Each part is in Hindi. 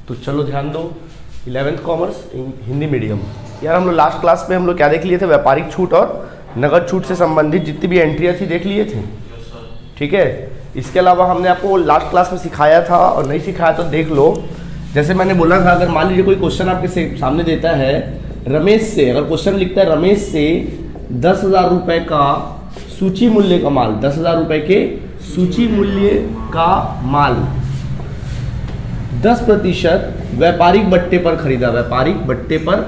तो चलो ध्यान दो, 11th कॉमर्स हिंदी मीडियम। यार हम लोग लास्ट क्लास में हम लोग क्या देख लिए थे, व्यापारिक छूट और नगद छूट से संबंधित जितनी भी एंट्रियाँ थी देख लिए थे, ठीक है। इसके अलावा हमने आपको लास्ट क्लास में सिखाया था और नहीं सिखाया तो देख लो। जैसे मैंने बोला था, अगर मान लीजिए कोई क्वेश्चन आपके सामने देता है, रमेश से, अगर क्वेश्चन लिखता है रमेश से 10,000 रुपये का सूची मूल्य का माल, 10,000 रुपये के सूची मूल्य का माल 10% व्यापारिक बट्टे पर खरीदा, व्यापारिक बट्टे पर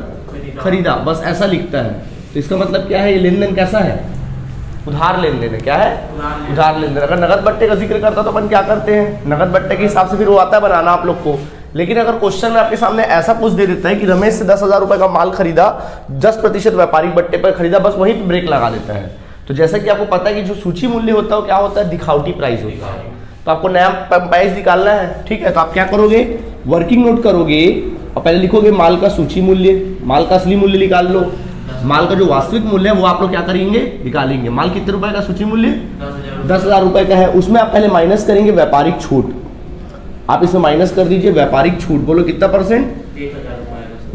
खरीदा, बस ऐसा लिखता है। तो इसका मतलब क्या है, ये लेन देन कैसा है, उधार लेन देन है। क्या है, उधार लेन देन। अगर नगद बट्टे का जिक्र करता तो अपन क्या करते हैं, नगद बट्टे के हिसाब से फिर वो आता है बनाना आप लोग को। लेकिन अगर क्वेश्चन में आपके सामने ऐसा पूछ दे देता है कि रमेश से 10,000 रुपये का माल खरीदा, 10% व्यापारिक बट्टे पर खरीदा, बस वहीं पे ब्रेक लगा देता है। तो जैसा कि आपको पता है कि जो सूची मूल्य होता है वो क्या होता है, दिखावटी प्राइस होता है। तो आपको नया प्राइस निकालना है, ठीक है। तो आप क्या करोगे, वर्किंग नोट करोगे और पहले लिखोगे माल का सूची मूल्य, माल का असली मूल्य निकाल लो, माल का जो वास्तविक मूल्य है वो आप लोग क्या करेंगे, निकालेंगे। माल कितने रुपए का सूची मूल्य 10,000 रुपये का है, उसमें आप पहले माइनस करेंगे व्यापारिक छूट। आप इसमें माइनस कर दीजिए व्यापारिक छूट, बोलो कितना परसेंट,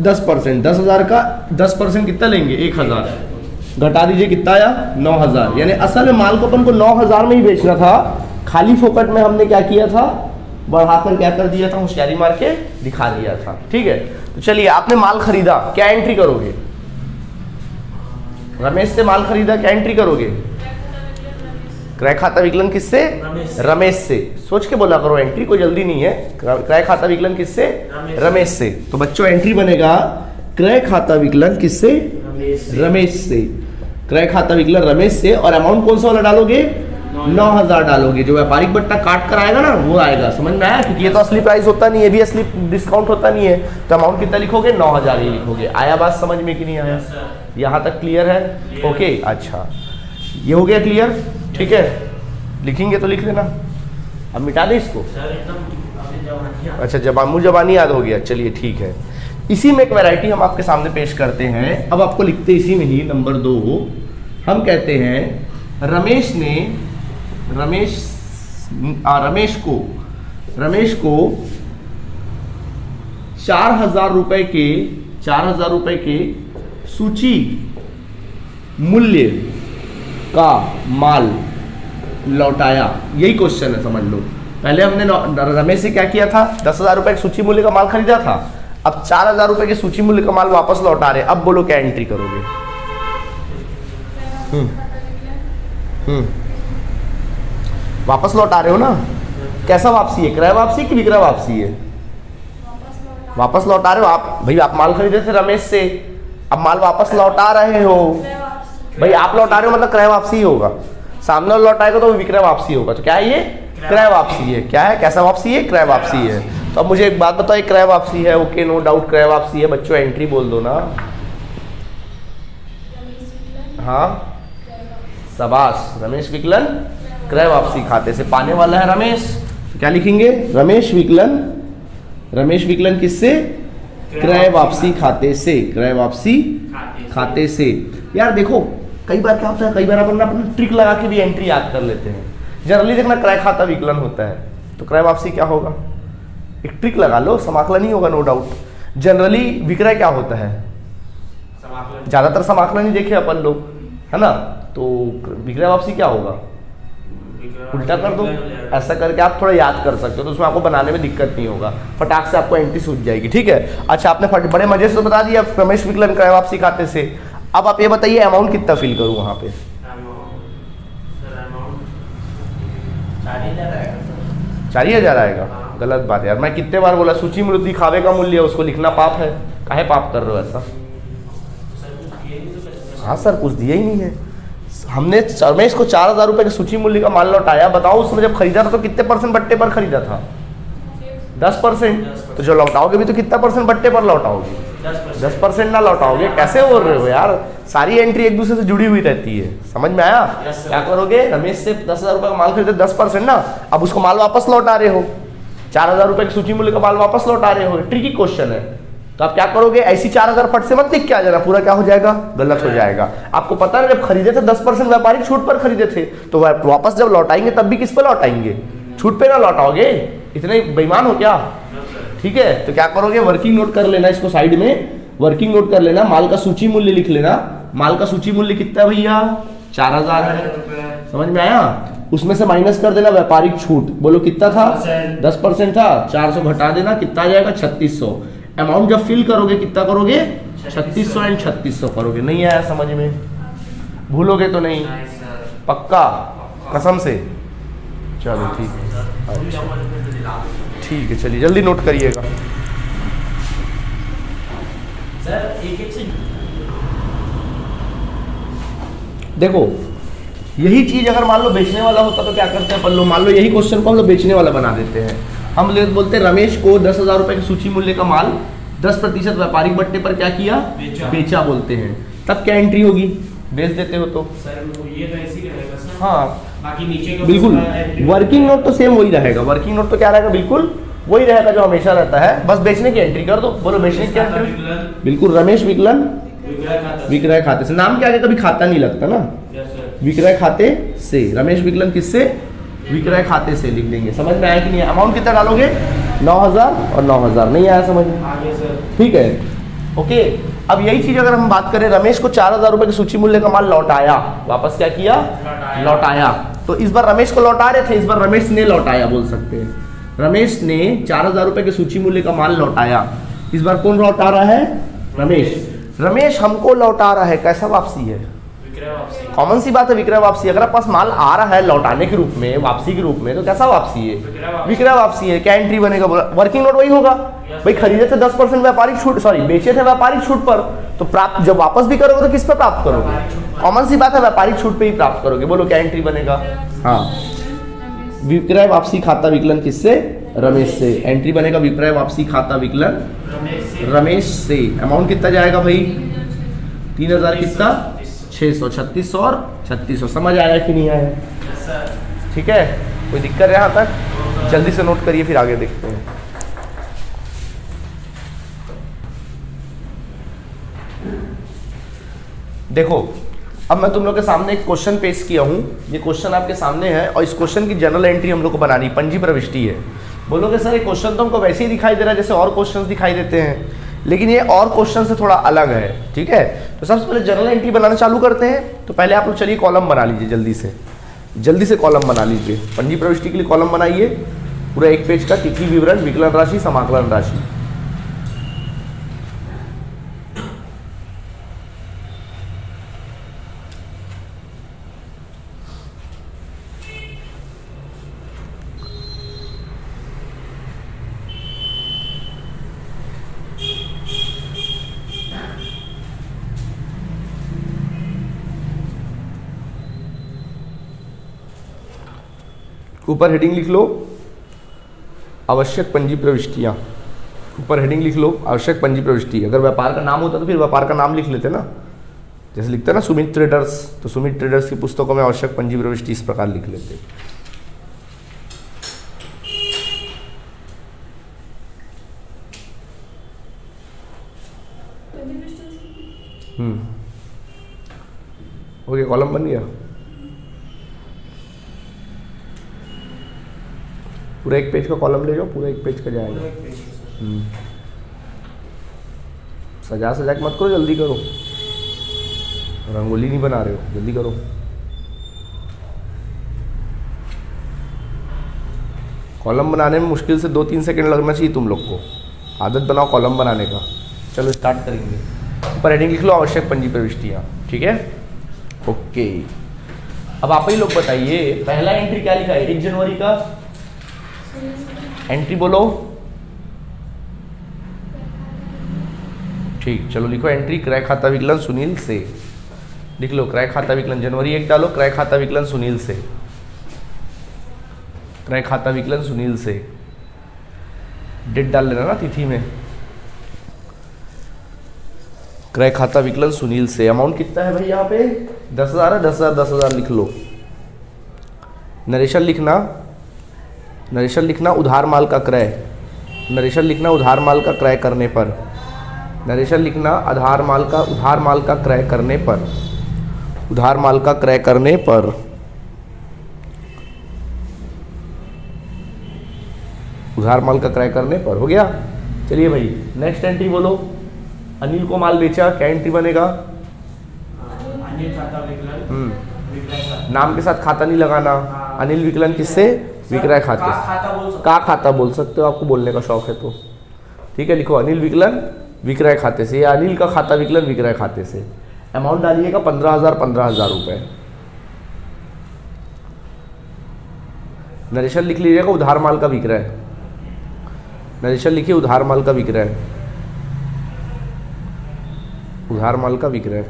10%। 10,000 का 10% कितना लेंगे, 1,000। घटा दीजिए कितना आया, 9,000। यानी असल में माल को अपन को 9,000 में ही बेचना था, खाली फोकट में हमने क्या किया था, बढ़ाकर क्या कर दिया था, होशियारी मार के दिखा दिया था, ठीक है। तो चलिए, आपने माल खरीदा, क्या एंट्री करोगे, रमेश से माल खरीदा, क्या एंट्री करोगे, क्रय खाता विकलन किससे, रमेश से। सोच के बोला करो, एंट्री कोई जल्दी नहीं है। क्रय खाता विकलन किससे, रमेश से। तो बच्चों एंट्री बनेगा क्रय खाता विकलन किससे, रमेश से। क्रय खाता विकलन रमेश से, और अमाउंट कौन सा वाला डालोगे, 9,000 डालोगे। जो व्यापारिक बट्टा काट कर आएगा ना वो आएगा, समझ में आया, क्योंकि ये तो असली प्राइस होता नहीं है, ये भी असली डिस्काउंट होता नहीं है। तो अमाउंट कितना लिखोगे, 9,000 ही लिखोगे। आया बात समझ में कि नहीं आया, यहाँ तक क्लियर है, ओके। अच्छा, ये हो गया क्लियर, ठीक है। लिखेंगे तो लिख लेना, अब मिटा दे इसको। अच्छा, जबामू जबानी याद हो गया, चलिए ठीक है। इसी में एक वैरायटी हम आपके सामने पेश करते हैं। अब आपको लिखते इसी में ही नंबर 2 हम कहते हैं, रमेश को 4,000 रुपए के सूची मूल्य का माल लौटाया। यही क्वेश्चन है, समझ लो। पहले हमने रमेश से क्या किया था, 10,000 रुपए के सूची मूल्य का माल खरीदा था, अब 4,000 रुपए के सूची मूल्य का माल वापस लौटा रहे। अब बोलो क्या एंट्री करोगे, वापस लौटा रहे हो ना, कैसा वापसी है, क्रय वापसी की विक्रय वापसी है, वापस लौटा रहे हो आप। भाई आप माल खरीदे थे रमेश से, अब माल वापस लौटा रहे हो, भाई आप लौटा रहे हो मतलब क्रय वापसी होगा, सामने लौटाएगा तो विक्रय वापसी होगा। तो क्या है, ये क्रय वापसी है। क्या है, कैसा वापसी है, क्रय वापसी है। तो अब मुझे एक बात बताओ, क्रय वापसी है, ओके, नो डाउट क्रय वापसी है। बच्चों एंट्री बोल दो ना, हाँ शाबाश, रमेश विकलन क्रय वापसी खाते से पाने वाला है रमेश। तो क्या लिखेंगे, रमेश विकलन किससे, क्रय वापसी खाते से, क्रय वापसी खाते से। यार देखो, कई बार क्या होता है, कई बार अपन अपना ट्रिक लगा के भी एंट्री याद कर लेते हैं। जनरली देखना, क्रय खाता विकलन होता है तो क्रय वापसी क्या होगा, एक ट्रिक लगा लो, समाकलन ही होगा, नो डाउट। जनरली विक्रय क्या होता है, ज्यादातर समाकलन ही देखे अपन लोग, है ना। तो विक्रय वापसी क्या होगा, उल्टा कर दो, ऐसा करके आप थोड़ा याद कर सकते हो, तो उसमें आपको बनाने में दिक्कत नहीं होगा, फटाक से आपको एंट्री सूझ जाएगी, ठीक है। अच्छा, आपने बड़े मजे से बता दिया रमेश विकलन क्रय वापसी खाते से। अब आप ये बताइए अमाउंट कितना फिल करूं वहां पे, 4,000 आएगा। गलत बात है यार, मैं कितने बार बोला, सूची मूल्य दिखावे का मूल्य है, उसको लिखना पाप है। काहे पाप कर रहे हो ऐसा, हाँ सर कुछ दिया ही नहीं है। हमने रमेश को 4,000 रुपए के सूची मूल्य का माल लौटाया, बताओ उसमें जब खरीदा था तो कितने % बट्टे पर खरीदा था, 10%। तो जो लौटाओगे भी तो कितना % बट्टे पर लौटाओगे, 10% ना लौटाओगे। कैसे बोल रहे हो यार, सारी एंट्री एक दूसरे से जुड़ी हुई रहती है, समझ में आया। क्या करोगे, रमेश से 10,000 रुपए का माल खरीदे, 10% ना, अब उसको माल वापस लौटा रहे हो, 4,000 रुपए की सूची मूल्य का माल वापस लौटा रहे हो, ट्रिकी क्वेश्चन है। तो आप क्या करोगे, ऐसी 4,000 फट से मत लिख के आ जाना, पूरा क्या हो जाएगा, गलत हो जाएगा। आपको पता है जब खरीदे थे 10% व्यापारिक छूट पर खरीदे थे, तो वापस जब लौटाएंगे तब भी किस पर लौटाएंगे, छूट पे ना लौटाओगे, इतने बेईमान हो क्या, ठीक है, तो क्या करोगे, वर्किंग नोट कर लेना इसको साइड में, वर्किंग नोट कर लेना, माल का सूची मूल्य लिख लेना। माल का सूची मूल्य कितना है भैया, 4000 है, समझ में आया। उसमें से माइनस कर देना व्यापारिक छूट, बोलो कितना था, 10% था, 400 घटा देना, कितना आ जाएगा 3600। अमाउंट जब फिल करोगे कितना करोगे, 3600 एंड 3600 करोगे। नहीं आया समझ में, भूलोगे तो नहीं, पक्का कसम से, चलो ठीक है, ठीक है, चलिए जल्दी नोट करिएगा। देखो यही चीज अगर मान लो बेचने वाला होता तो क्या करते हैं अपन लोग, मान लो यही क्वेश्चन को हम लोग बेचने वाला बना देते हैं। हम लोग बोलते हैं रमेश को 10,000 रुपए की सूची मूल्य का माल 10% व्यापारिक बट्टे पर क्या किया, बेचा बोलते हैं। तब क्या एंट्री होगी, बेच देते हो तो ये तो ऐसे ही रहेगा सर। हाँ बाकी नीचे का बिल्कुल वर्किंग नोट तो सेम वही रहेगा, वर्किंग नोट तो क्या रहेगा, बिल्कुल वही रहेगा जो हमेशा रहता है, बस बेचने की एंट्री कर दो। बोलो बेचने की एंट्री, बिल्कुल रमेश विकलन विक्रय खाते से, नाम के आगे कभी खाता नहीं लगता ना, विक्रय खाते से, रमेश विकलन किससे, विक्रय खाते से लिख देंगे। समझ में आया कि नहीं, अमाउंट कितना डालोगे, 9000 और 9000, नहीं आया समझ में, ठीक है ओके। अब यही चीज अगर हम बात करें, रमेश को 4000 रुपए की सूची मूल्य का माल लौटाया, वापस क्या किया, लौटाया। तो इस बार रमेश को लौटा रहे थे, इस बार रमेश ने लौटाया बोल सकते हैं। रमेश ने 4000 रुपए की सूची मूल्य का माल लौटाया, इस बार कौन लौटा रहा है, रमेश। रमेश हमको लौटा रहा है, कैसा वापसी है, कॉमन सी बात है, विक्रय वापसी। अगर आपके पास माल आ रहा है लौटाने के रूप में, वापसी के रूप में, तो कैसा वापसी है, विक्रय वापसी है। क्या एंट्री बनेगा, वर्किंग नोट वही होगा भाई, खरीदे थे 10% व्यापारिक छूट, सॉरी बेचे थे व्यापारिक छूट पर, तो प्राप्त जब वापस भी करोगे तो किस पर प्राप्त करोगे, कॉमन सी बात है, व्यापारिक छूट पे ही प्राप्त करोगे। बोलो क्या एंट्री बनेगा, हाँ विक्रय वापसी खाता विकलन किससे, रमेश से। एंट्री बनेगा विक्रय वापसी खाता विकलन रमेश से। अमाउंट कितना जाएगा भाई, 3000 कितना, 600, 3600 और 3600। समझ आया कि नहीं आया, ठीक है, कोई दिक्कत है यहाँ तक, जल्दी से नोट करिए फिर आगे देखते हैं। देखो अब मैं तुम लोग के सामने एक क्वेश्चन पेश किया हूँ, ये क्वेश्चन आपके सामने है और इस क्वेश्चन की जनरल एंट्री हम लोग को बनानी, पंजी प्रविष्टि है। बोलोगे सर ये क्वेश्चन तो हमको वैसे ही दिखाई दे रहा है जैसे और क्वेश्चंस दिखाई देते हैं, लेकिन ये और क्वेश्चन से थोड़ा अलग है, ठीक है। तो सबसे पहले जनरल एंट्री बनाना चालू करते हैं। तो पहले आप लोग चलिए कॉलम बना लीजिए, जल्दी से कॉलम बना लीजिए। पंजी प्रविष्टि के लिए कॉलम बनाइए, पूरा 1 पेज का, तिथि विवरण, विकलन राशि, समाकलन राशि। ऊपर हेडिंग लिख लो आवश्यक पंजी प्रविष्टियाँ, ऊपर हेडिंग लिख लो आवश्यक पंजी प्रविष्टि। अगर व्यापार का नाम होता तो फिर व्यापार का नाम लिख लेते ना, जैसे लिखते ना सुमित ट्रेडर्स, तो सुमित ट्रेडर्स की पुस्तकों में आवश्यक पंजी प्रविष्टि इस प्रकार लिख लेते। हो गया, कॉलम बन गया, पूरा 1 पेज का कॉलम ले जाओ, पूरा 1 पेज का जाएगा। सजा के मत करो, जल्दी करो, रंगोली नहीं बना रहे हो, जल्दी करो। कॉलम बनाने में मुश्किल से 2-3 सेकंड लगना चाहिए तुम लोग को, आदत बनाओ कॉलम बनाने का। चलो स्टार्ट करेंगे। ऊपर हेडिंग लिख लो आवश्यक पंजी प्रविष्टियाँ, ठीक है ओके। अब आप ही लोग बताइए पहला एंट्री क्या लिखा है, 1 जनवरी का एंट्री बोलो, ठीक, चलो लिखो एंट्री क्रय खाता विकलन सुनील से, लिख लो क्रय खाता विकलन जनवरी 1 डालो, क्रय खाता विकलन सुनील से, क्रय खाता विकलन सुनील से, डेट डाल लेना ना तिथि में, क्रय खाता विकलन सुनील से। अमाउंट कितना है भाई यहाँ पे, 10,000 है, 10,000 लिख लो। नरेशन लिखना उधार माल का क्रय, नरेशन लिखना उधार माल का क्रय करने पर, नरेशन लिखना उधार माल का क्रय करने पर, उधार माल का क्रय करने पर। उधार माल का क्रय करने पर। हो गया। चलिए भाई नेक्स्ट एंट्री बोलो। अनिल को माल बेचा, क्या एंट्री बनेगा? अनिल खाता विकलन विक्रय नाम के साथ खाता नहीं लगाना। अनिल विकलन किससे? विक्रय खाते से। का खाता बोल सकते हो, आपको बोलने का शौक है तो। ठीक है, लिखो अनिल विकलन विक्रय खाते से, या अनिल का खाता विकलन विक्रय खाते से। अमाउंट डालिएगा 15,000 रुपए। नरेशन लिख लीजिएगा उधार माल का विक्रय। नरेशन लिखिए उधार माल का विक्रय, उधार माल का विक्रय।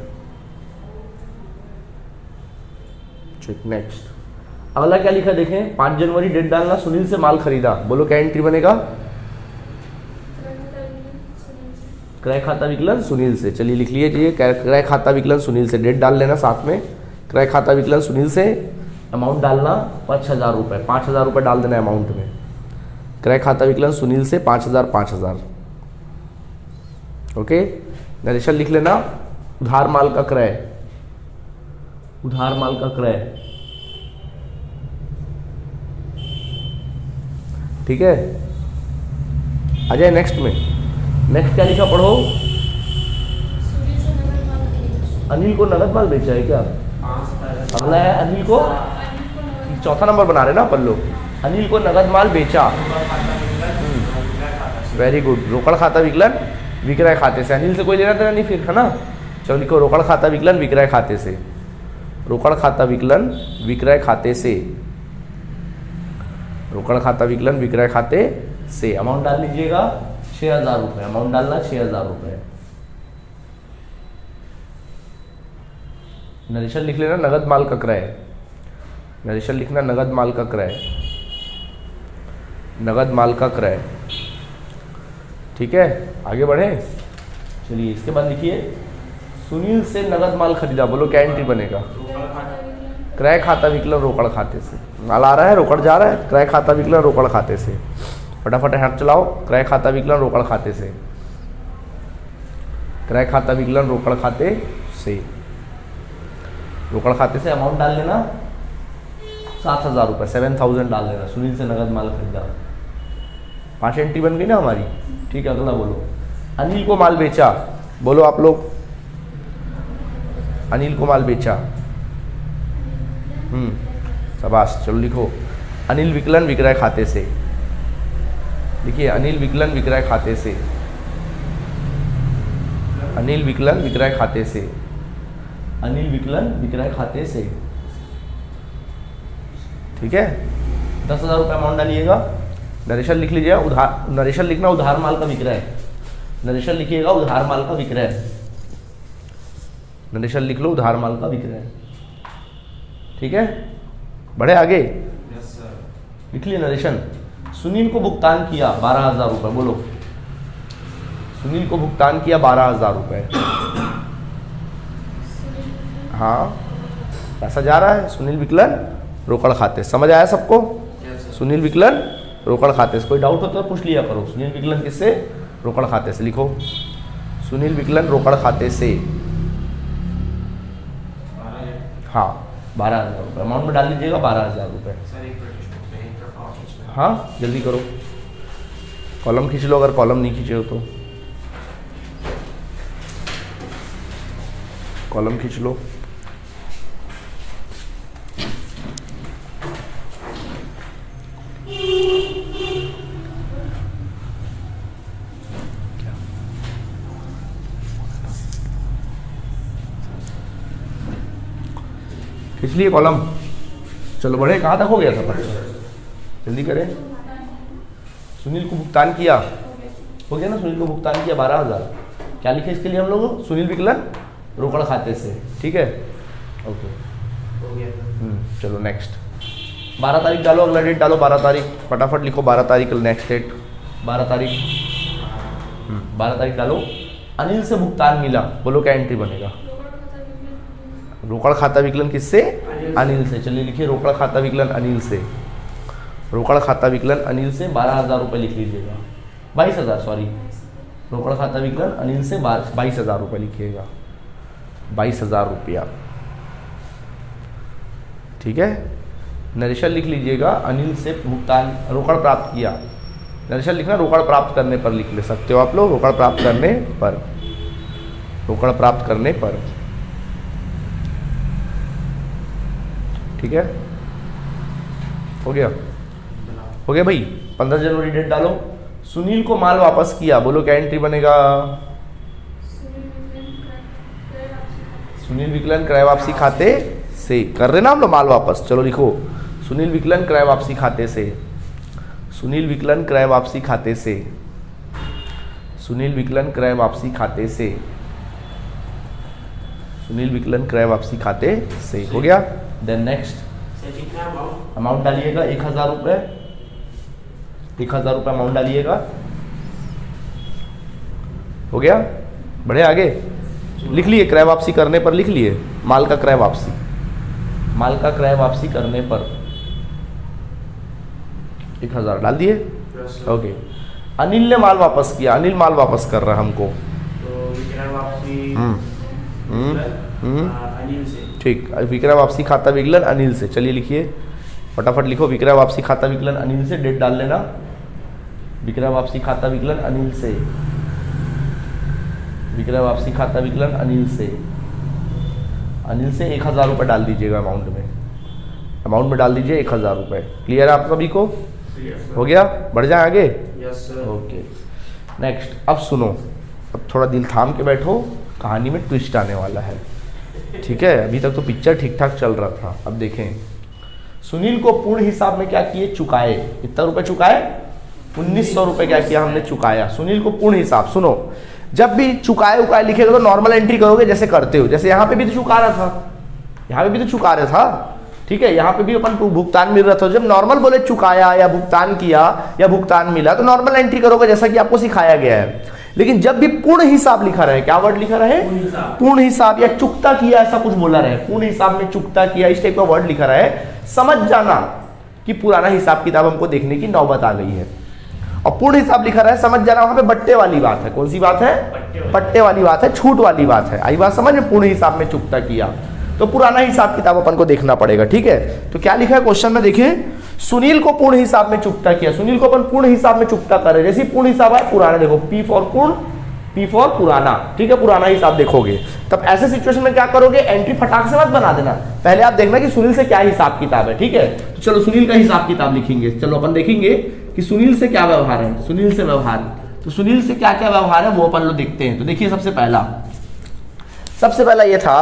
ठीक, नेक्स्ट अगला क्या लिखा देखें। 5 जनवरी डेट डालना, सुनील से माल खरीदा। बोलो क्या एंट्री बनेगा? क्रय खाता विकलन सुनील से। चलिए लिख लीजिए क्रय खाता विकलन सुनील से, डेट डाल लेना साथ में। क्रय खाता विकलन सुनील से, अमाउंट डालना 5,000 रुपये, 5,000 रुपये डाल देना अमाउंट में। क्रय खाता विकलन सुनील से 5,000। ओके, नरेशन लिख लेना उधार माल का क्रय, उधार माल का क्रय। ठीक है, आ जाए नेक्स्ट में। नेक्स्ट क्या लिखा पढ़ो। अनिल को नगद माल बेचा है क्या? अगला है अनिल को, चौथा नंबर बना रहे ना अपन लोग। अनिल को नगद माल बेचा, वेरी गुड। रोकड़ खाता विकलन विक्रय खाते से। अनिल से कोई लेना देना नहीं फिर, है ना। चलो लिखो रोकड़ खाता विकलन विक्रय खाते से, रोकड़ खाता विकलन विक्रय खाते से, रोकड़ खाता विकलन विक्रय खाते से। अमाउंट डाल लीजिएगा 6,000 रुपये, अमाउंट डालना 6,000 रुपये। नरेशन लिख लेना नगद माल का क्रय, नरेशन लिखना नगद माल का क्रय, नगद माल का क्रय। ठीक है, आगे बढ़े। चलिए इसके बाद लिखिए सुनील से नगद माल खरीदा। बोलो क्या एंट्री बनेगा? क्रय खाता विकलन रोकड़ खाते से। माल आ रहा है, रोकड़ जा रहा है, क्रय खाता विकलन रोकड़ खाते से। फटाफट हाथ चलाओ। क्रय खाता विकलन रोकड़ खाते से, क्रय खाता विकलन रोकड़ खाते से, रोकड़ खाते से। अमाउंट डाल लेना 7,000 रुपये, 7,000 डाल देना। सुनील से नगद माल खरीदा। 5 एंट्री बन गई ना हमारी। ठीक है, अगला बोलो। अनिल को माल बेचा। बोलो आप लोग, अनिल को माल बेचा। शाबाश। चलो लिखो अनिल विकलन विक्रय खाते से। लिखिए अनिल विकलन विक्रय खाते से, अनिल विकलन विक्रय खाते से, अनिल विकलन विक्रय खाते से। ठीक है, 10,000 रुपये अमाउंट डालिएगा। नरेशन लिख लीजिएगा उधार, नरेशन लिखना उधार माल का विक्रय, नरेशन लिखिएगा उधार माल का विक्रय, नरेशन लिख लो उधार माल का विक्रय। ठीक है, बढ़े आगे। लिख लिए नरेशन। सुनील को भुगतान किया 12,000 रुपये। बोलो सुनील को भुगतान किया 12,000 रुपये। हाँ, पैसा जा रहा है सुनील विकलन रोकड़ खाते। समझ आया सबको? सुनील विकलन रोकड़ खाते से। कोई डाउट हो तो पूछ लिया करो। सुनील विकलन किससे? रोकड़ खाते से। लिखो सुनील विकलन रोकड़ खाते से। हाँ, 12,000 रुपये अमाउंट में डाल लीजिएगा, 12,000 रुपये। हाँ जल्दी करो, कॉलम खींच लो अगर कॉलम नहीं खींचे हो तो। कॉलम खींच लो। खींच लिए कॉलम। चलो बढ़े, कहाँ तक हो गया था पर्चा? जल्दी करें। सुनील को भुगतान किया, हो गया ना। सुनील को भुगतान किया 12,000। क्या लिखे इसके लिए हम लोग? सुनील विकलन रोकड़ खाते से। ठीक है, ओके हो गया। चलो नेक्स्ट। 12 तारीख डालो, अगला डेट डालो 12 तारीख। फटाफट लिखो 12 तारीख नेक्स्ट डेट। 12 तारीख 12 तारीख डालो। अनिल से भुगतान मिला। बोलो क्या एंट्री बनेगा? रोकड़ खाता विकलन किससे? अनिल से। चलिए लिखिए रोकड़ खाता विकलन अनिल से, रोकड़ खाता विकलन अनिल से 12,000 रुपये लिख लीजिएगा। 22,000 सॉरी, रोकड़ खाता विकलन अनिल से 22,000 रुपये लिखिएगा, 22,000 रुपया। ठीक है, नरेशन लिख लीजिएगा अनिल से भुगतान रोकड़ प्राप्त किया। दरअसल लिखना रोकड़ प्राप्त करने पर लिख ले सकते हो आप लोग, रोकड़ प्राप्त करने पर, रोकड़ प्राप्त करने पर। ठीक है, हो गया, हो गया भाई। 15 जनवरी डेट डालो। सुनील को माल वापस किया, बोलो क्या एंट्री बनेगा? सुनील विकलन क्रय वापसी खाते से, कर रहे ना हम लोग माल वापस। चलो लिखो, सुनील विकलन क्रय वापसी खाते से, सुनील विकलन क्रय वापसी खाते से, सुनील विकलन क्रय वापसी खाते से, सुनील विकलन क्रय वापसी खाते से। हो गया। देन नेक्स्ट अमाउंट डालिएगा 1000 रुपये, 1000 रुपये अमाउंट डालिएगा। हो गया, बढ़े आगे। लिख लिए क्रय वापसी करने पर, लिख लिए माल का क्रय वापसी, माल का क्रय वापसी करने पर 1000 डाल दिए। ओके, अनिल ने माल वापस किया, अनिल माल वापस कर रहा हमको, तो विक्रय वापसी अनिल से। ठीक, विक्रय वापसी खाता विकलन अनिल से। चलिए लिखिए, फटाफट लिखो, विक्रय वापसी खाता विकलन अनिल से, डेट डाल लेना। विक्रय वापसी खाता विकलन अनिल से, विक्रय वापसी खाता विकलन अनिल से, अनिल से 1000 रुपये डाल दीजिएगा अमाउंट में, अमाउंट में डाल दीजिए 1000 रुपये। क्लियर है आप सभी को? हो गया, बढ़ जाए आगे। Yes sir. Okay, next. अब सुनो, अब थोड़ा दिल थाम के बैठो, कहानी में ट्विस्ट आने वाला है। ठीक है, अभी तक तो पिक्चर ठीक ठाक चल रहा था, अब देखें। सुनील को पूर्ण हिसाब में क्या किए? चुकाए। कितना रुपए चुकाए? 1900 रुपये क्या किया हमने? चुकाया। सुनील को पूर्ण हिसाब। सुनो, जब भी चुकाए उकाए लिखेगा तो नॉर्मल एंट्री करोगे जैसे करते हो, जैसे यहाँ पे भी तो चुका रहा था, यहाँ पे भी तो चुका रहा था। ठीक है, यहाँ पे भी अपन भुगतान मिल रहा था। जब नॉर्मल बोले चुकाया या भुगतान किया या भुगतान मिला तो नॉर्मल एंट्री करोगे जैसा कि आपको सिखाया गया है। लेकिन जब भी पूर्ण हिसाब लिखा रहे, क्या वर्ड लिखा रहे? पूर्ण हिसाब, या चुकता किया ऐसा कुछ बोला रहे, पूर्ण हिसाब में चुकता किया, इस टाइप का वर्ड लिखा रहे, समझ जाना कि पुराना हिसाब किताब हमको देखने की नौबत आ गई है। और पूर्ण हिसाब लिखा रहा है, समझ जाना वहां पे बट्टे वाली बात है। कौन सी बात है? बट्टे वाली बात है, छूट वाली बात है। आई बात समझ में? पूर्ण हिसाब में चुकता किया तो पुराना हिसाब किताब अपन को देखना पड़ेगा। ठीक है, तो क्या लिखा है क्वेश्चन में? देखिए, सुनील को पूर्ण हिसाब में चुकता किया। सुनील को अपन पूर्ण हिसाब में चुकता करे, जैसे पूर्ण हिसाब है पुराना, देखो पी फॉर पूर्ण, पी फॉर पुराना। ठीक है, पुराना हिसाब देखोगे तब ऐसे सिचुएशन में क्या करोगे? एंट्री फटाक से मत बना देना, पहले आप देखना कि सुनील से क्या हिसाब किताब है। ठीक है, तो चलो सुनील का हिसाब किताब लिखेंगे। चलो अपन देखेंगे कि सुनील से क्या व्यवहार है, सुनील से व्यवहार। तो सुनील से क्या क्या व्यवहार है वो अपन लोग देखते हैं। तो देखिए, सबसे पहला ये था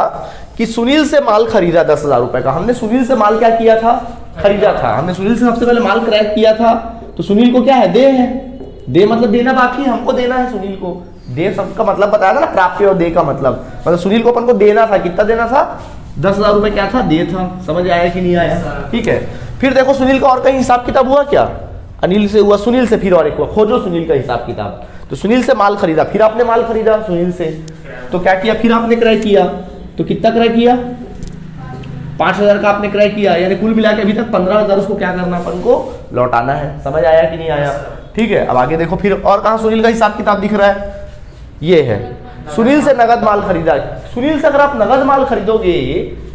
कि सुनील से माल खरीदा 10,000 रुपए का। हमने सुनील से माल क्या किया था? खरीदा था। हमने सुनील से सबसे पहले माल क्रय किया था। तो सुनील को क्या है? दे है। दे मतलब देना बाकी है, हमको देना है सुनील को। दे सबका मतलब बताया था ना, प्राप्य और दे का मतलब सुनील को अपन को देना था। कितना देना था? 10,000 रुपए क्या था? दे था। समझ आया कि नहीं आया? ठीक है, फिर देखो सुनील का और कहीं हिसाब किताब हुआ क्या? अनिल से हुआ, सुनील से फिर और एक हुआ। खोजो सुनील का हिसाब किताब। तो सुनील से माल खरीदा, फिर आपने माल खरीदा सुनील से, तो क्या किया? फिर आपने क्रय किया। तो कितना क्रय किया? 5000 का आपने क्रय किया, यानी कुल मिला के अभी तक 15,000 उसको क्या करना? अपन को लौटाना है। समझ आया कि नहीं आया? ठीक है, अब आगे देखो फिर और कहाँ सुनील का हिसाब किताब दिख रहा है? ये है, सुनील से नगद माल खरीदा। सुनील से अगर आप नगद माल खरीदोगे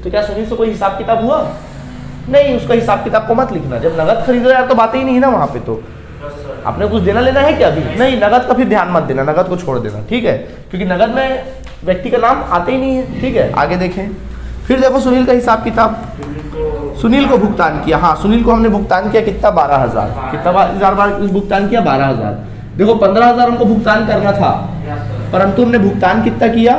तो क्या सुनील से कोई हिसाब किताब हुआ? नहीं, उसका हिसाब किताब को मत लिखना। जब नगद खरीदो यार तो बात ही नहीं है ना वहां पे। तो आपने कुछ देना लेना है क्या अभी? नहीं, नगद का फिर ध्यान मत देना, नगद को छोड़ देना। ठीक है, क्योंकि नगद में व्यक्ति का नाम आते ही नहीं है। ठीक है, आगे देखें। फिर देखो सुनील का हिसाब किताब। सुनील को भुगतान किया। हाँ, सुनील को हमने भुगतान किया कितना? 12,000। कितना बार भुगतान किया? 12,000। देखो 15,000 हमको भुगतान करना था, परंतु हमने भुगतान कितना किया?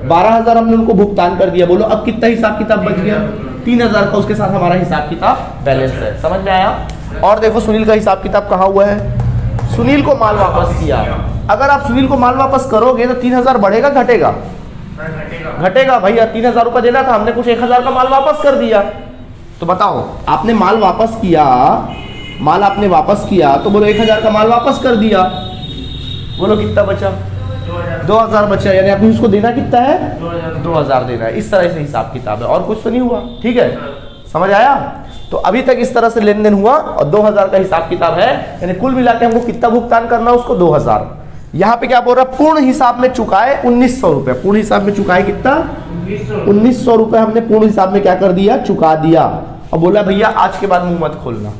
12,000 हमने उनको भुगतान कर दिया। बोलो अब कितना हिसाब किताब बच गया? 3,000 का उसके साथ हमारा हिसाब किताब बैलेंस है। समझ में आया? और देखो सुनील का हिसाब किताब कहाँ हुआ है? सुनील को माल वापस किया। अगर आप सुनील को माल वापस करोगे तो 3,000 बढ़ेगा घटेगा? घटेगा भैया। 3,000 रुपये देना था, हमने कुछ 1,000 का माल वापस कर दिया। तो बताओ, आपने माल वापस किया, माल आपने वापस किया तो बोलो 1,000 का माल वापस कर दिया। बोलो कितना बचा? 2,000 बचा, यानी आपने उसको देना कितना है? 2,000 देना है। इस तरह से हिसाब किताब है, और कुछ तो नहीं हुआ। ठीक है, समझ आया? तो अभी तक इस तरह से लेन देन हुआ और 2,000 का हिसाब किताब है, यानी कुल मिला के हमको कितना भुगतान करना है? उसको 2,000। यहाँ पे क्या बोल रहा है? पूर्ण हिसाब में चुकाए 1,900 रुपए। पूर्ण हिसाब में चुकाए कितना? 1,900 रुपए हमने पूर्ण हिसाब में क्या कर दिया? चुका दिया। और बोला भैया आज के बाद मुंह मत खोलना।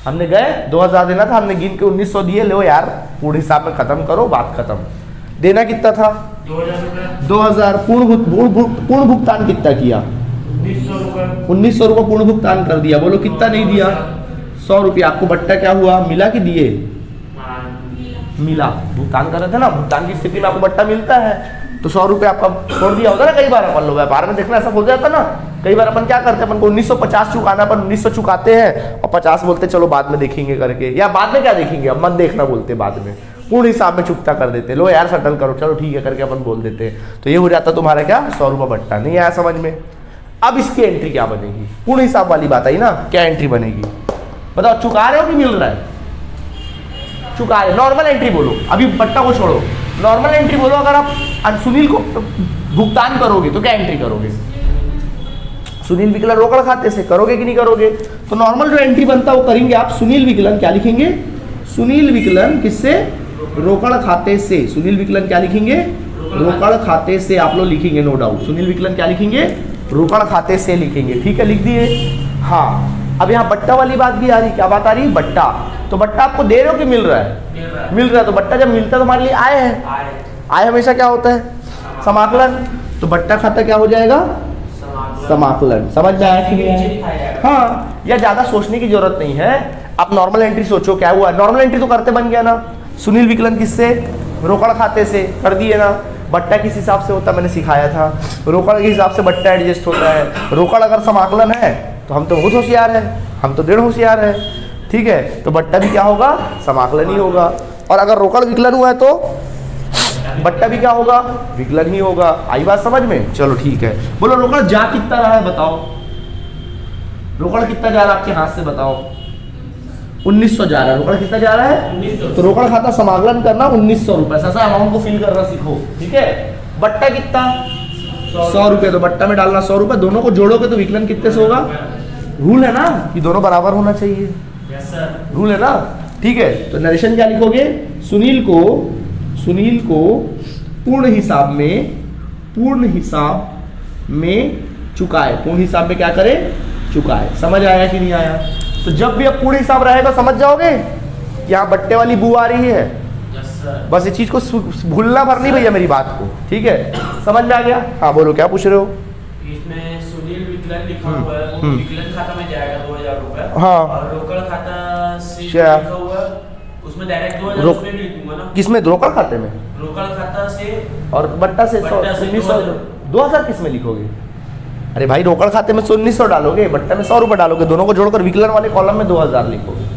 हमने गए 2000 देना था, हमने गिन के 1900 दिए, लो यार पूर्ण हिसाब में खत्म करो, बात खत्म। देना कितना था? 2000 रुपये। 2000। पूर्ण भुगतान कितना किया? 1900 रुपये। 1900 रुपये पूर्ण भुगतान कर दिया। बोलो कितना नहीं दिया? 100 रुपया। आपको बट्टा क्या हुआ? मिला कि दिए? मिला। भुगतान कर रहे थे ना, भुगतान की स्थिति में आपको बट्टा मिलता है, तो 100 रुपये आपका छोड़ दिया होता ना। कई बार अपन लोग व्यापार में देखना ऐसा हो जाता ना, कई बार अपन क्या करते हैं, अपन को 1950 चुकाना, अपन 1900 चुकाते हैं और 50 बोलते चलो बाद में देखेंगे करके, या बाद में क्या देखेंगे अब मत देखना बोलते बाद में, पूर्ण हिसाब में चुकता कर देते, लो यार सेटल करो, चलो ठीक है करके अपन बोल देते हैं। तो ये हो जाता तुम्हारा क्या? 100 रुपये बट्टा। नहीं आया समझ में? अब इसकी एंट्री क्या बनेगी? पूर्ण हिसाब वाली बात आई ना, क्या एंट्री बनेगी बताओ? चुका रहे हो कि मिल रहा है? चुका रहे। नॉर्मल एंट्री बोलो, अभी बट्टा को छोड़ो, नॉर्मल एंट्री बोलो। अगर आप सुनील को भुगतान करोगे तो क्या एंट्री करोगे? सुनील विकलन रोकड़ खाते से करोगे कि नहीं करोगे? तो नॉर्मल जो एंट्री बनता है वो करेंगे आप। सुनील विकलन क्या लिखेंगे? सुनील विकलन किससे? रोकड़ खाते से। सुनील विकलन क्या लिखेंगे? रोकड़ खाते से। आप लोग लिखेंगे नो डाउट। सुनील विकलन क्या लिखेंगे? रोकड़ खाते से लिखेंगे। ठीक है, लिख दिए। हाँ, अब यहाँ बट्टा वाली बात भी आ रही। क्या बात आ रही? बट्टा। तो बट्टा आपको दे रहे हो कि मिल रहा है? मिल रहा है। तो बट्टा जब मिलता है तो हमारे लिए आय है। आय हमेशा क्या होता है? समाकलन। तो बट्टा खाता क्या हो जाएगा? समाकलन। समझ में आया कि नहीं आया? हाँ, या ज्यादा सोचने की जरूरत नहीं है। आप नॉर्मल एंट्री सोचो क्या हुआ। नॉर्मल एंट्री तो करते बन गया ना। सुनील विकलन किससे? रोकड़ खाते से कर दिए ना। बट्टा किस हिसाब से होता मैंने सिखाया था, रोकड़ के हिसाब से बट्टा एडजस्ट होता है। रोकड़ अगर समाकलन है तो हम तो बहुत होशियार है, हम तो डेढ़ होशियार है। ठीक है, तो बट्टा भी क्या होगा? समाकलन ही होगा। और अगर रोकड़ विकलन हुआ है तो बट्टा भी क्या होगा? विकलन ही होगा। आई बात समझ में? चलो ठीक है। बोलो रोकड़ जा कितना रहा है बताओ? रोकड़ कितना जा रहा है आपके हाथ से बताओ? 1900 जा रहा है। रोकड़ कितना जा रहा है? तो रोकड़ खाता समाकलन करना 1900 रुपए। ऐसा अमाउंट को फिल करना सीखो। ठीक है, बट्टा कितना? 100 रुपए। तो बट्टा में डालना 100 रुपए। दोनों को जोड़ोगे तो विकलन कितने से होगा? रूल है ना कि दोनों बराबर होना चाहिए। रूल है ना। ठीक है, तो नरेशन क्या लिखोगे? सुनील को पूर्ण हिसाब में चुकाए। पूर्ण हिसाब में क्या करे? चुकाए। समझ आया कि नहीं आया? तो जब भी अब पूर्ण हिसाब रहेगा समझ जाओगे कि यहाँ बट्टे वाली बू आ रही है। बस ये चीज को भूलना भर नहीं भैया मेरी बात को। ठीक है, समझ में आ गया? हाँ बोलो, क्या पूछ रहे हो? इसमें सुनील विकलन लिखा हुआ है, वो विकलन खाता में जाएगा 2000 रुपए। हाँ, और रोकड़ खाता से लिखा हुआ है उसमें डायरेक्ट 2000 उसमें भी लिखूंगा ना। किसमें? रोकड़ खाते में। रोकड़ खाता से और बट्टा से 2000 किस में लिखोगे? अरे भाई रोकड़ खाते में 1900 डालोगे, बट्टा में 100 रुपए डालोगे, दोनों को जोड़कर विकलन वाले कॉलम में 2000 लिखोगे।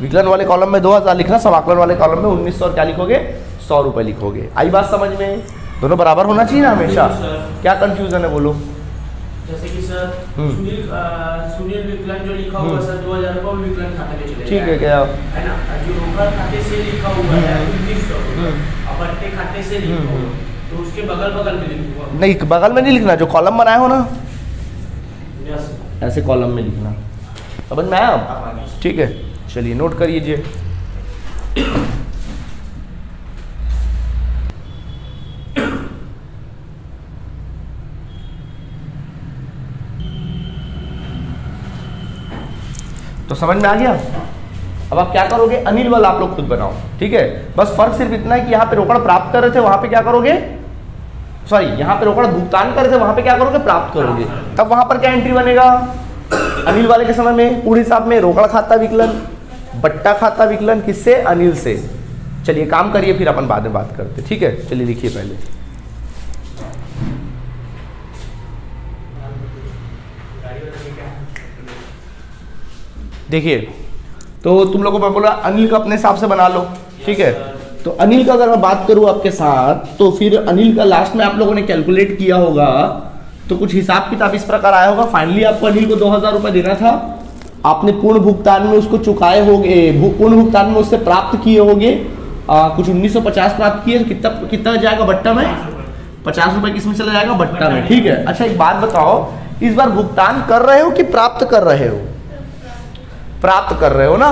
विकलन वाले कॉलम में 2000 लिखना, समाकलन वाले कॉलम में 1900 और क्या लिखोगे? 100 रुपए लिखोगे। आई बात समझ में? दोनों बराबर होना चाहिए ना हमेशा। क्या कंफ्यूजन है बोलो? जैसे कि सर सुनील विकलन जो लिखा हुआ सर 2000 रुपये विकलन खाते में चले। ठीक है, क्या है ना? जो रोकड़ खाते से लिखा हुआ है 1900 और बट्टे खाते से लिखा हुआ तो उसके बगल में लिखूंगा। नहीं, बगल में नहीं लिखना, जो कॉलम बनाए हो ना यस ऐसे कॉलम में लिखना। समझ में आया अब? ठीक है, चलिए नोट कर लीजिए। तो समझ में आ गया? अब आप क्या करोगे? अनिल वाला आप लोग खुद बनाओ। ठीक है, बस फर्क सिर्फ इतना है कि यहाँ पे रोकड़ प्राप्त कर रहे थे, वहां पे क्या करोगे? सॉरी, यहाँ पे रोकड़ भुगतान कर रहे थे, वहां पे क्या करोगे? प्राप्त करोगे। तब वहां पर क्या एंट्री बनेगा? अनिल वाले के समय में पूरे हिसाब में रोकड़ खाता विकलन, बट्टा खाता विकलन किससे? अनिल से। चलिए काम करिए, फिर अपन बाद में बात करते। ठीक है, चलिए लिखिए पहले। देखिए, तो तुम लोगों को मैं बोला अनिल का अपने हिसाब से बना लो। ठीक है, तो अनिल का अगर मैं बात करूं आपके साथ, तो फिर अनिल का लास्ट में आप लोगों ने कैलकुलेट किया होगा तो कुछ हिसाब किताब इस प्रकार आया होगा। फाइनली आपको अनिल को 2000 रुपए देना था, आपने पूर्ण भुगतान में उसको चुकाए होंगे, पूर्ण भुगतान में उससे प्राप्त किए होंगे कुछ 1950 प्राप्त किए। कितना जाएगा बट्टा में? 50 रुपए किस में चला जाएगा? बट्टा में। ठीक है, अच्छा एक बात बताओ, इस बार भुगतान कर रहे हो कि प्राप्त कर रहे हो? प्राप्त कर रहे हो ना।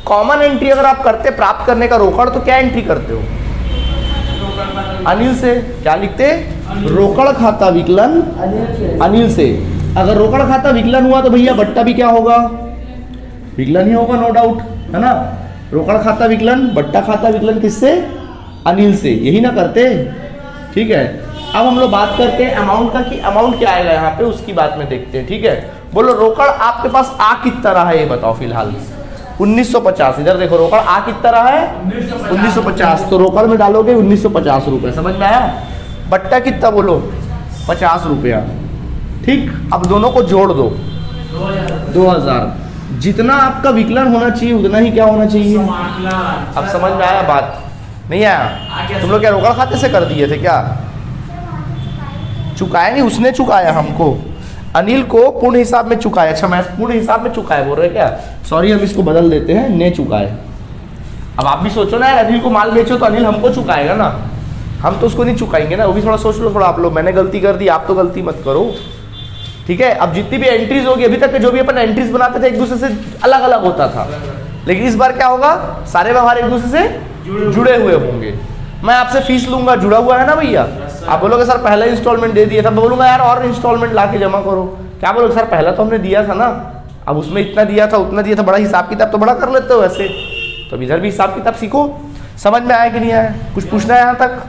कॉमन एंट्री अगर आप करते प्राप्त करने का रोकड़, तो क्या एंट्री करते हो? अनिल से। क्या लिखते? रोकड़ खाता विकलन अनिल से। अगर रोकड़ खाता विकलन हुआ तो भैया बट्टा भी क्या होगा? विकलन ही होगा, नो डाउट, है ना। रोकड़ खाता विकलन, बट्टा खाता विकलन किससे? अनिल से, यही ना करते, ठीक है। अब हम लोग बात करते हैं अमाउंट का कि अमाउंट क्या आएगा यहाँ पे, उसकी बात में देखते हैं, ठीक है। बोलो रोकड़ आपके पास आ कितना रहा है ये बताओ फिलहाल। 1950, इधर देखो रोकड़ आ कितना रहा है 1950, तो रोकड़ में डालोगे 1950 रुपये, समझ में आया। बट्टा कितना बोलो 50 रुपया, ठीक। अब दोनों को जोड़ दो 2000, जितना आपका विकलन होना चाहिए उतना ही क्या होना चाहिए। अब समझ में आया बात, नहीं आया? तुम लोग क्या रोकड़ खाते से कर दिए थे क्या? चुकाया नहीं, उसने चुकाया हमको, अनिल को पूर्ण हिसाब में चुकाया। अच्छा मैं पूर्ण हिसाब में चुकाया बोल रहे क्या, सॉरी हम इसको बदल देते हैं, ने चुकाए। अब आप भी सोचो ना यार, अनिल को माल बेचो तो अनिल हमको चुकाएगा ना, हम तो उसको नहीं चुकाएंगे ना, वो भी थोड़ा सोच लो थोड़ा आप लोग। मैंने गलती कर दी, आप तो गलती मत करो, ठीक है। अब जितनी भी एंट्रीज होगी, अभी तक के जो भी अपन एंट्रीज बनाते थे एक दूसरे से अलग अलग होता था, लेकिन इस बार क्या होगा, सारे व्यवहार एक दूसरे से जुड़े हुए होंगे। मैं आपसे फीस लूंगा, जुड़ा हुआ है ना भैया। आप बोलोगे सर पहला इंस्टॉलमेंट दे दिया था, मैं बोलूंगा यार और इंस्टॉलमेंट ला के जमा करो। क्या बोलोगे सर पहला तो हमने दिया था ना, अब उसमें इतना दिया था उतना दिया था, बड़ा हिसाब किताब तो बड़ा कर लेते हो वैसे, तो इधर भी हिसाब किताब सीखो। समझ में आया कि नहीं आया? कुछ पूछना है यहाँ तक?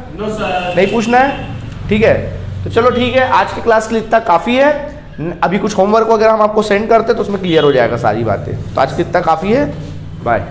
नहीं पूछना है, ठीक है। तो चलो ठीक है, आज की क्लास के लिए इतना काफ़ी है। अभी कुछ होमवर्क वगैरह हम आपको सेंड करते तो उसमें क्लियर हो जाएगा सारी बातें। तो आज के इतना काफ़ी है, बाय।